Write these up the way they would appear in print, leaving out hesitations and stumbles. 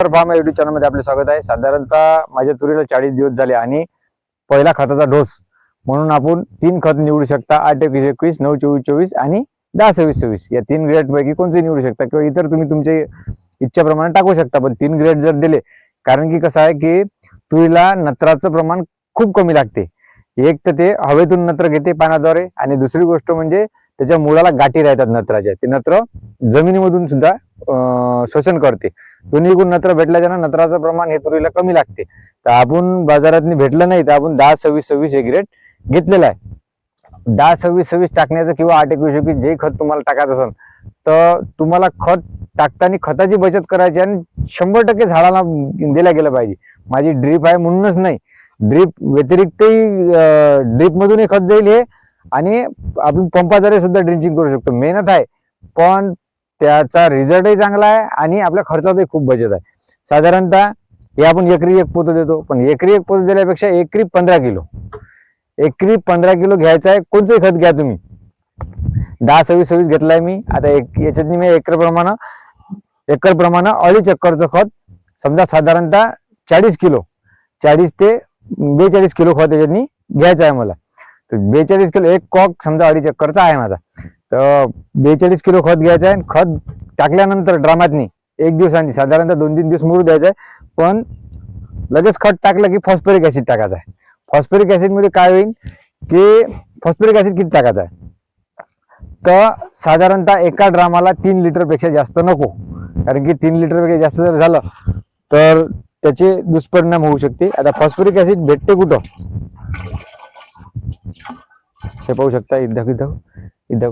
Form YouTube channel मध्ये आपले स्वागत आहे। साधारणतः माझ्या तुरीला 40 दिवस झाले आणि पहिला खताचा डोस म्हणून आपण 3 खत निवडू शकता। 8-21-21, 9-24-24 आणि 10-26-26 या 3 ग्रेड पैकी कोणते निवडू शकता किंवा इतर तुम्ही तुमच्या इच्छेप्रमाणे टाकू शकता। पण 3 ग्रेड जर दिले, कारण की कसं आहे की तुरीला नत्राचं प्रमाण खूप कमी लागते। एक तर ते हवेतून नत्र घेते पाण्याद्वारे आणि दुसरी गोष्ट म्हणजे त्याच्या मुळाला गाठी राहतात नत्राच्या, ते नत्र जमिनीमधून सुद्धा शोषण करते। दोन्ही गुण नत्र भेटल्याच्या नत्राचं प्रमाण हे तुरीला कमी लागते। तर आपण बाजारात भेटलं नाही तर आपण 10-26-26 हे ग्रेड घेतलेला आहे। 10-26-26 टाकण्याचं किंवा 8-21-21 जे खत तुम्हाला टाकायचं असेल तर तुम्हाला खत टाकताना खताची बचत करायची आणि 100% झाडाला दिल्या गेलं पाहिजे। माझी ड्रीप आहे म्हणूनच नाही, ड्रीप व्यतिरिक्तही ड्रीप मधूनही खत जाईल हे, आणि आपण पंपाद्वारे सुद्धा ड्रिंचिंग करू शकतो। मेहनत आहे पण त्याचा रिझल्टही चांगला आहे आणि आपल्या खर्चातही खूप बचत आहे। साधारणतः हे आपण एकरी 1 पोतं देतो, पण एकरी 1 पोतं दिल्यापेक्षा एकरी 15 किलो, एकरी 15 किलो घ्यायचं आहे। कोणतंही खत घ्या तुम्ही। 10-26-26 घेतलाय मी आता याच्यात मी एकर प्रमाणे 2.5 चक्करचं खत समजा साधारणतः 40 किलो 40 ते 42 किलो खत याच्यात घ्यायचं आहे मला। तर 42 किलो एक कॉक समजा 2.5 चक्करचा आहे माझा, तर 42 किलो खत घ्यायचं आहे। खत टाकल्यानंतर ड्रामातनी 1 दिवसांनी साधारणतः 2-3 दिवस मुरू द्यायचं आहे। पण लगेच खत टाकलं की फॉस्फरिक ऍसिड टाकायचं आहे। फॉस्फरिक ऍसिड मध्ये काय होईल की फॉस्फरिक ऍसिड किती टाकायचं आहे तर साधारणतः एका ड्रामाला 3 लिटर पेक्षा जास्त नको, कारण की 3 लिटर पेक्षा जास्त जर झालं तर त्याचे दुष्परिणाम होऊ शकते। आता फॉस्फरिक ऍसिड भेटते कुठं हे पाहू शकता, इथं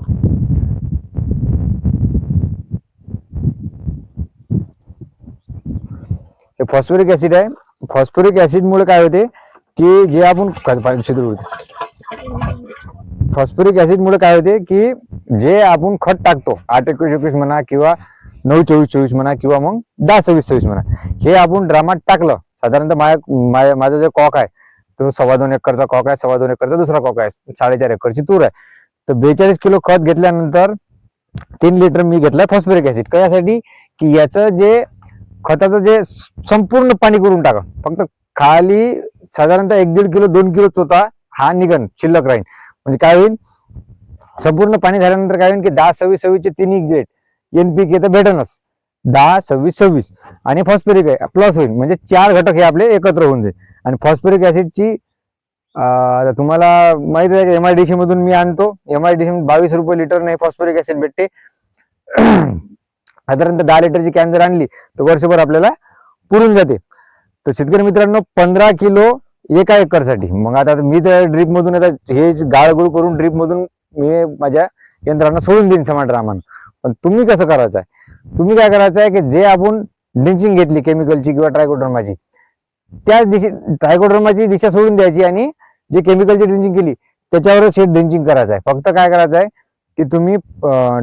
हे फॉस्फरिक ऍसिड आहे। फॉस्फरिक ऍसिड मुळे काय होते की जे आपण फॉस्फरिक ऍसिड मुळे काय होते की जे आपण खत टाकतो 8-21-21 म्हणा किंवा 9-24-24 म्हणा किंवा मग 10-26-26 म्हणा, हे आपण ड्रामात टाकलं। साधारणतः माझा जो कॉक आहे तो 2.25 एकरचा कॉक आहे, 2.25 एकरचा दुसरा कॉक आहे, 4.5 एकरची तूर आहे। तर 42 किलो खत घेतल्यानंतर 3 लिटर मी घेतलाय फॉस्फरिक ऍसिड। कशासाठी की याचं जे खताचं जे संपूर्ण पाणी करून टाका, फक्त खाली साधारणतः 1-1.5 किलो 2 किलो चोथा हा निघन शिल्लक राहील। म्हणजे काय होईल, संपूर्ण पाणी झाल्यानंतर काय होईल की 10-26-26 चे तिन्ही ग्रेड NPK तर भेटणच, 10-26-26 आणि फॉस्फरिक आहे प्लस होईल, म्हणजे 4 घटक हे आपले एकत्र होऊन जाईल। आणि फॉस्फरिक ऍसिडची तुम्हाला माहिती आहे की MIDC मधून मी आणतो, MIDC 22 रुपये लिटर नाही फॉस्फरिक ऍसिड भेटते। साधारणतः 10 लिटरची कॅन जर आणली तर वर्षभर आपल्याला पुरून जाते। तर शेतकरी मित्रांनो 15 किलो एका एकरसाठी, मग आता मी तर ड्रीप मधून आता हे गाळगुळ करून ड्रीप मधून मी माझ्या यंत्रांना सोडून देईन समान रामान। पण तुम्ही कसं करायचं आहे, तुम्ही काय करायचं आहे की जे आपण ड्रिंचिंग घेतली केमिकलची किंवा ट्रायकोडर्माची, त्याच दिशे ट्रायकोडर्माची दिशा सोडून द्यायची आणि जे केमिकलची ड्रिंचिंग केली त्याच्यावरच हे ड्रिंचिंग करायचं आहे। फक्त काय करायचं आहे की तुम्ही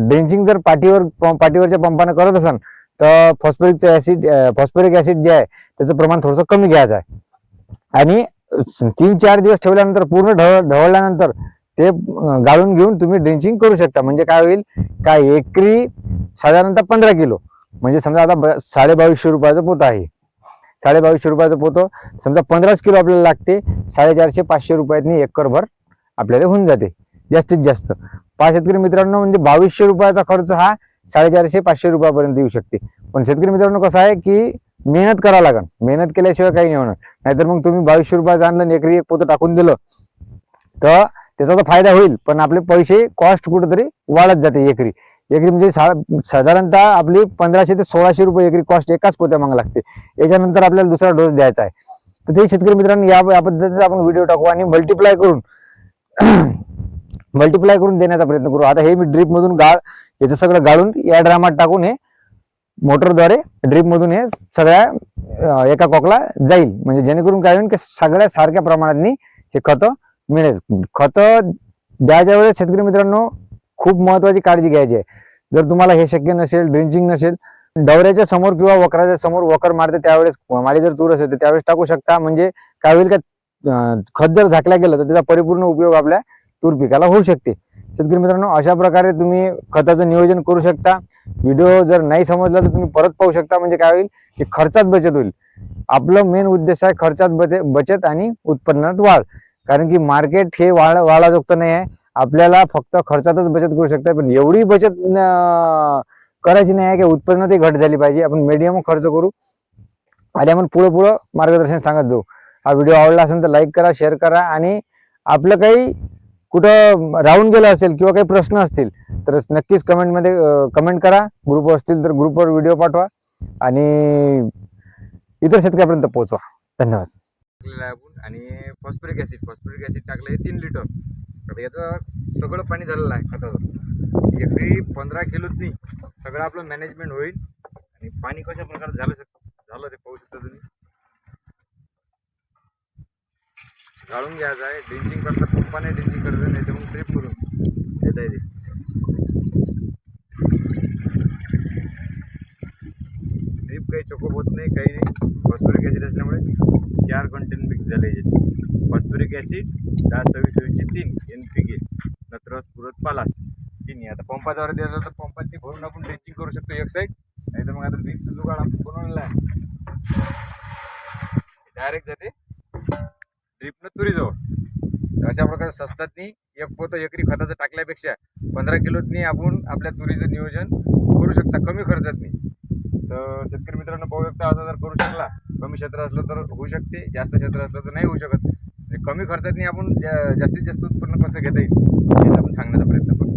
ड्रिंचिंग जर पाठीवरच्या पंपाने करत असाल तर फॉस्फरिक ऍसिड जे आहे त्याचं प्रमाण थोडंसं कमी घ्यायचं आहे। आणि 3-4 दिवस ठेवल्यानंतर पूर्ण ढवळल्यानंतर ते गाळून घेऊन तुम्ही ड्रिंचिंग करू शकता। म्हणजे काय होईल, काय एकरी साधारणतः 15 किलो म्हणजे समजा आता 2250 रुपयाचं पोतं आहे, 2250 रुपयाचं पोतं समजा 15 किलो आपल्याला लागते, 450-500 रुपयातनी एकरभर आपल्याला होऊन जाते जास्तीत जास्त। 5 शेतकरी मित्रांनो म्हणजे 2200 रुपयाचा खर्च हा 450-500 रुपयापर्यंत येऊ शकते। पण शेतकरी मित्रांनो कसं आहे की मेहनत करावं लागेल, मेहनत केल्याशिवाय काही नाही होणार। नाहीतर मग तुम्ही 2200 रुपयाचं आणलं आणि एकरी 1 पोतं टाकून दिलं तर त्याचा तर फायदा होईल, पण आपले पैसे कॉस्ट कुठेतरी वाढत जाते। एकरी म्हणजे साधारणतः आपली 1500 ते 1600 रुपये एकरी कॉस्ट एकाच पोत्या मागे लागते। याच्यानंतर आपल्याला दुसरा डोस द्यायचा आहे। तर ते शेतकरी मित्रांनो या पद्धतीचा आपण व्हिडिओ टाकू आणि मल्टिप्लाय करून देण्याचा प्रयत्न करू। आता हे मी ड्रीप मधून याचं सगळं गाळून या ड्रामात टाकून हे मोटरद्वारे ड्रीप मधून हे सगळ्या एका कॉकला जाईल, म्हणजे जेणेकरून काय होईल की सगळ्या सारख्या प्रमाणात हे खत मिळेल। खत द्यायच्या वेळेस शेतकरी मित्रांनो खूप महत्वाची काळजी घ्यायची आहे। जर तुम्हाला हे शक्य नसेल, ड्रिंचिंग नसेल, डवऱ्याच्या समोर किंवा वखराच्या समोर वखर मारते त्यावेळेस माझी जर तूर असेल तर त्यावेळेस टाकू शकता। म्हणजे काय होईल का खत जर झाकल्या गेलं तर त्याचा परिपूर्ण उपयोग आपल्या तूर पिकाला होऊ शकते. शेतकरी मित्रांनो, अशा प्रकारे तुम्ही खताचं नियोजन करू शकता. व्हिडिओ जर नाही समजला तर तुम्ही परत पाहू शकता. म्हणजे काय होईल की खर्चात बचत होईल. आपलं मेन उद्देश आहे खर्चात बचत आणि उत्पन्नात वाढ. कारण की मार्केट हे वाढाजोगतं नाही आहे. आपल्याला फक्त खर्चातच बचत करू शकता, पण एवढी बचत करायची नाही आहे की उत्पन्नातही घट झाली पाहिजे. आपण मीडियम खर्च करू आणि आपण पुढं मार्गदर्शन सांगत जाऊ. हा व्हिडिओ आवडला असेल तर लाईक करा, शेअर करा आणि आपलं काही कुठं राहून गेलं असेल किंवा काही प्रश्न असतील तर नक्कीच कमेंटमध्ये कमेंट करा. ग्रुप असतील तर ग्रुपवर व्हिडिओ पाठवा आणि इतर शेतकऱ्यापर्यंत पोहोचवा. धन्यवाद. आपण आणि फॉस्फरिक ऍसिड टाकलं हे 3 लिटर. आता याचं सगळं पाणी झालेलं आहे खताचं. एकरी 15 किलोत नाही सगळं आपलं मॅनेजमेंट होईल. आणि पाणी कशा प्रकारे झालं ते पाहू शकता तुम्ही. गाळून घ्यायचं आहे. ड्रिंचिंग करता पंपाने ड्रिंचिंग करायचं, नाही तर मग ड्रिप करून देता येते. ड्रिप काही चोकअप होत नाही, काही नाही. फॉस्फरिक ऍसिड असल्यामुळे 4 कंटेंट मिक्स झाले. फॉस्फरिक ऍसिड 10-26-23 NPK नत्रस पुरत पालास 3. आता पंपाद्वारे दिलं तर पंपाने भरून आपण ड्रिंचिंग करू शकतो एक साईड. नाही तर मग आता ड्रिपचं जुगाड आपण बनवलेला आहे. डायरेक्ट जाते ड्रिपनं तुरीजवळ. तर अशा प्रकारे स्वस्तातनी एक पोतं एकरी खताचं टाकल्यापेक्षा 15 किलोतनी आपण आपल्या तुरीचं नियोजन करू शकता कमी खर्चातनी. तर शेतकरी मित्रांनो पाहू शकता, असं जर करू शकला, कमी क्षेत्र असलं तर होऊ शकते, जास्त क्षेत्र असलं तर नाही होऊ शकत. कमी खर्चातनी आपण जास्तीत जास्त उत्पन्न कसं घेता येईल हे आपण सांगण्याचा प्रयत्न करू.